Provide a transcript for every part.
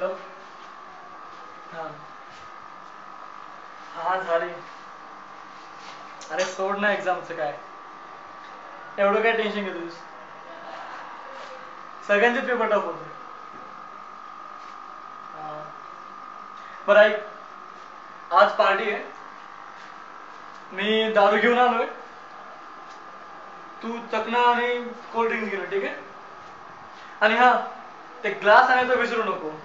Hello. हां हां झाली. अरे सोड ना एक्झामचं काय एवढं काय टेन्शन घेतोस. सगळ्यांचे पेपर टफ होते. हां बरं ऐक आज पार्टी आहे. मी दारू घेऊन आलोय. तू चकना आणि कोल्ड ड्रिंक्स घेणं ठीक आहे. आणि हां ते ग्लास आणायचं विसरू नको.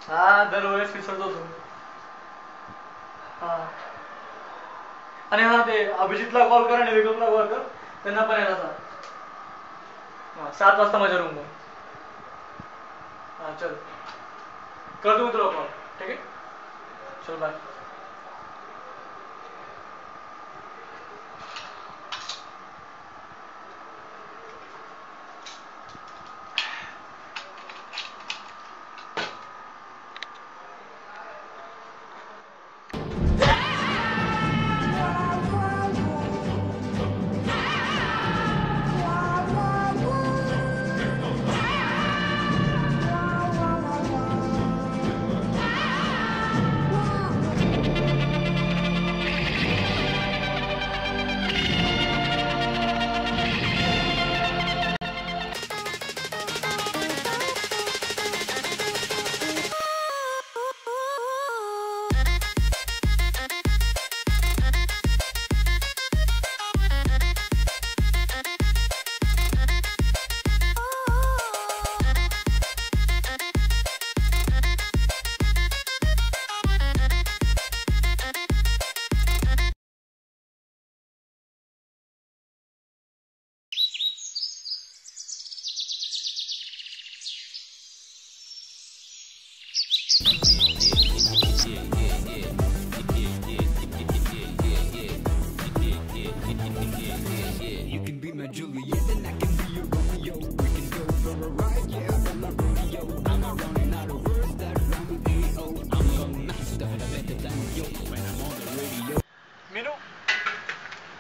हा दरवेळेस विसरतो तू. हां आणि हां ते अभिजितला कॉल कर आणि विक्रमला कॉल कर. त्यांना पण यायला सांग. हां 7 वाजता माझ्या रूमवर. हां चल कर तू तुला कॉल ठीक आहे. चल बाय.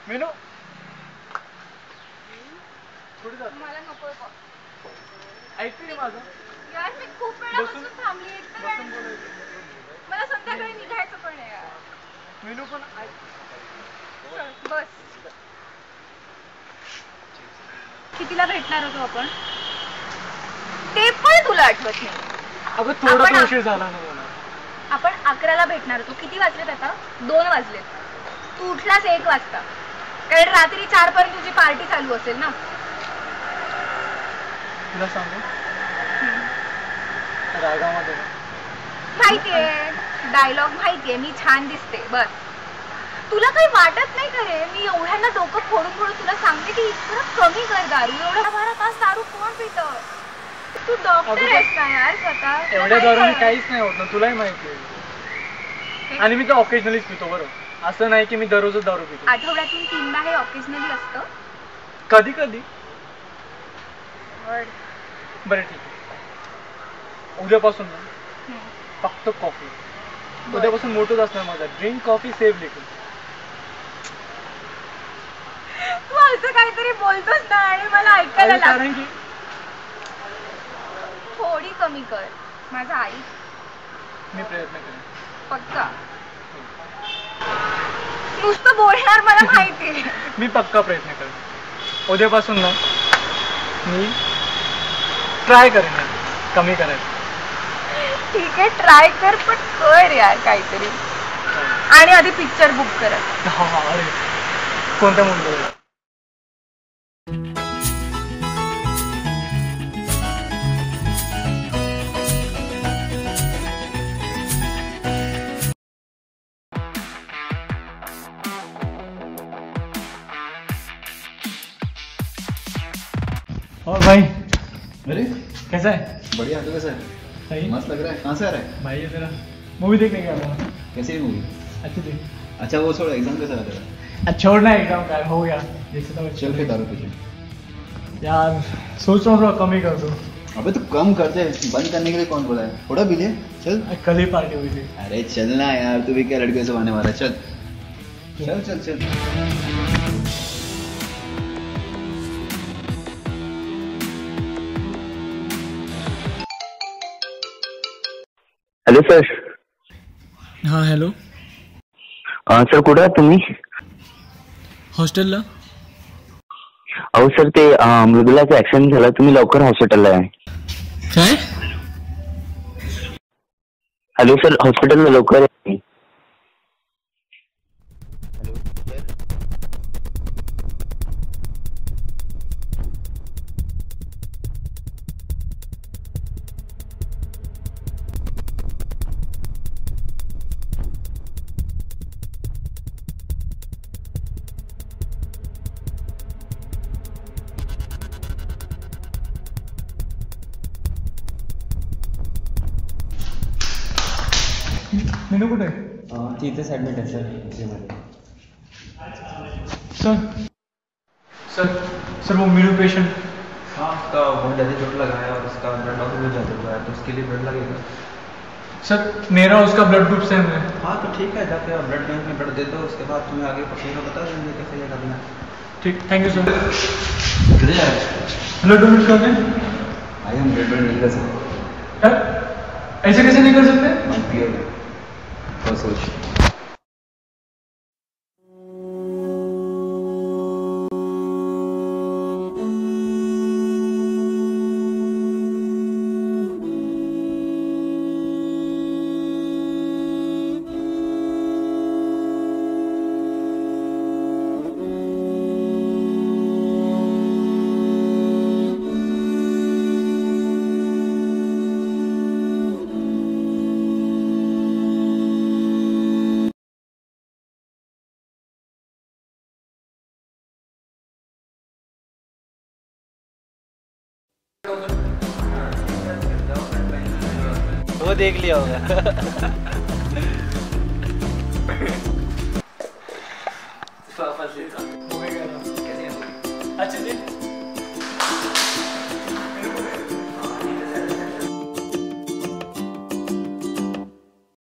मीनू थोडी जा. मला नको ऐकते रे माझं. यार मी खूप वेळापासून थांबली एकतर मला संध्याकाळी निघायचं पण आहे यार. मीनू पण बस. कितीला भेटणार होतो आपण ते पण तुला आठवत नाही. अगं थोडा उशीर झाला ना मला. आपण 11ला भेटणार होतो. किती वाजलेत आता? 2 वाजलेत. तू उठलास 1 वाजता कारण रात्री 4 पर्यंत तुझी पार्टी चालू असेल ना. तुला सांगू रागामध्ये माहितीये डायलॉग माहितीये मी छान दिसते बस. तुला काही वाटत नाही का रे मी एवढ्यांना डोकं फोडून फोडून तुला सांगते की जरा कमी कर दारू. एवढा 12 तास दारू कोण पितं. तू डॉक्टर आहेस का यार स्वतः. एवढ्या दारूने काहीच नाही होत ना तुलाही माहिती आहे. आणि मी तर ऑकेजनलीच पितो बरोबर. असं नाही की मी दररोजच दारू पितो. आठवड्यातून 3दा हे ऑकेजनली असतं. कधी कधी. बरं ठीक आहे. उद्यापासून ना फक्त कॉफी. उद्यापासून मोठंच असणार माझा. Drink coffee save liquid. तू असं काहीतरी बोलतोस ना आणि मला ऐकायला कारण की थोडी कमी कर माझा आई. मी प्रयत्न करेन. पक्का. नुसतं बोलणार मला माहिती. मी पक्का प्रयत्न करेन. उद्यापासून ना मी ट्राय करेन कमी करायचं. ठीक आहे ट्राय कर पण कर यार काहीतरी. आणि आधी पिक्चर बुक कर. हा अरे कोणत्या मूवीला? और भाई अरे कैसा है? बढ़िया. तो कैसा है? सही मस्त लग रहा है. कहाँ से आ रहा है? भाई ये तेरा मूवी देखने गया था. कैसी है मूवी? अच्छी थी. अच्छा वो छोड़. एग्जाम कैसा रहा तेरा? छोड़ना एग्जाम का हो गया जैसे तो. चल फिर दारू पीछे. यार सोच रहा हूँ थोड़ा कम ही कर दूँ. अबे तो कम करते. बंद करने के लिए कौन बोला है? थोड़ा भी ले. चल. कल ही पार्टी हुई थी. अरे चलना यार. तू भी क्या लड़कियों से आने वाला. चल चल चल चल. Hello sir. हां हॅलो. सर कुठं आहात तुम्ही? हॉस्टेलला. अहो सर ते मृदुलाचा ऍक्सिडेंट झाला, तुम्ही लवकर हॉस्पिटलला आहे. काय? हॅलो सर, हॉस्पिटलला लवकर आहे. मीनू कुठे? तिथेच ऍडमिट आहे सर. सर सर सर वो मीनू पेशेंट. हाँ, उसका बहुत ज़्यादा चोट लगा है और उसका ब्लड लॉस भी ज़्यादा हुआ है, तो उसके लिए ब्लड लगेगा. सर मेरा उसका ब्लड ग्रुप सेम है. हाँ तो ठीक है, जाके ब्लड बैंक में ब्लड दे दो, उसके बाद तुम्हें आगे प्रोसीजर बता देंगे कैसे क्या करना है. ठीक, थैंक यू सर. किधर जा रहे हो? ब्लड डोनेट करने. आइए, हम ब्लड नहीं कर सकते. क्या? ऐसे कैसे नहीं कर सकते? मानती है और सोच. वो देख लिया होगा. अच्छे से